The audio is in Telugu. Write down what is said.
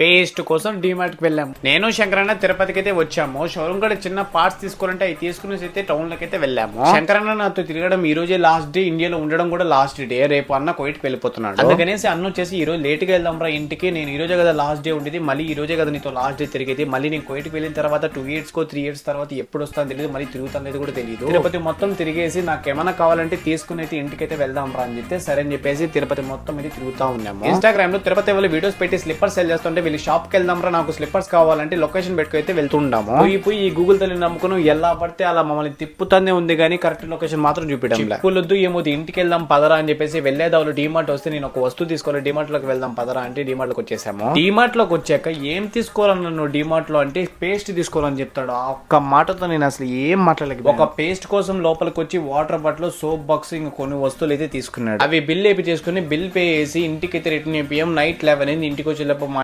పేస్ట్ కోసం డిమార్ట్ కి వెళ్ళాము. నేను శంకరన్న తిరుపతికి అయితే వచ్చాము. షోరూమ్ కూడా చిన్న పార్ట్స్ తీసుకోవాలంటే అవి తీసుకుని అయితే టౌన్ లోకి అయితే వెళ్ళాము. శంకరన్న నాతో తిరగడం ఈ రోజే లాస్ట్ డే, ఇండియాలో ఉండడం కూడా లాస్ట్ డే. రేపు అన్న కోయిట్కి వెళ్ళిపోతున్నాడు. అందుకనేసి అన్న వచ్చేసి ఈ రోజు లేట్ గా వెళ్దాం రా ఇంటికి, నేను ఈ రోజే కదా లాస్ట్ డే ఉండేది, మళ్ళీ ఈ రోజే కదా నీతో లాస్ట్ డే తిరిగేది, మళ్ళీ నేను కోయిట్కి వెళ్ళిన తర్వాత 2 years కో 3 years తర్వాత ఎప్పుడు వస్తాను తెలియదు, మళ్ళీ తిరుగుతాను లేదు కూడా తెలియదు. తిరుపతి మొత్తం తిరిగేసి నాకు ఏమైనా కావాలంటే తీసుకుని అయితే ఇంటికి అయితే వెళ్దాం రా అని చెప్తే సరే అని చెప్పేసి తిరుపతి మొత్తం ఇది తిరుగుతా ఉన్నాము. ఇన్స్టాగ్రామ్ లో తిరుపతి వాళ్ళు వీడియోస్ పెట్టి స్లిప్పర్స్ సెల్ చేస్తుంటే వీళ్ళు షాప్ కి వెళ్దాం రా నాకు స్లిప్పర్స్ కావాలంటే లొకేషన్ పెట్టుకుని అయితే వెళ్తుంటాము. పోయి ఈ గూగుల్ తల్లి నమ్ముకుని ఎలా పడితే అలా మమ్మల్ని తిప్పుతానే ఉంది కానీ కరెక్ట్ లొకేషన్ మాత్రం చూపించడం లేదు. ఏమో ఇంటికి వెళ్దాం పదరా అని చెప్పేసి వెళ్లేదావులు డిమార్ట్ వస్తే నేను ఒక వస్తువు తీసుకోవాలి, డిమార్ట్ లోకి వెళ్దాం పదరా అంటే డిమార్ట్ లోకి వచ్చేసాము. డిమార్ట్ లోకి వచ్చాక ఏం తీసుకోవాలన్నా నువ్వు డిమార్ట్ లో అంటే పేస్ట్ తీసుకోవాలని చెప్తాడు. ఆ ఒక్క మాటతో నేను అసలు ఏం మాట్లాడలేదు. ఒక పేస్ట్ కోసం లోపలికి వచ్చి వాటర్ బాటిల్, సోప్ బాక్స్, ఇంకా కొన్ని వస్తువులు అయితే తీసుకున్నాడు. అవి బిల్ ఏపి చేసుకుని బిల్ పే చేసి ఇంటికి అయితే రిటర్న్ అయిపోయాం. నైట్ 11 ఇంటికి వచ్చేటప్పుడు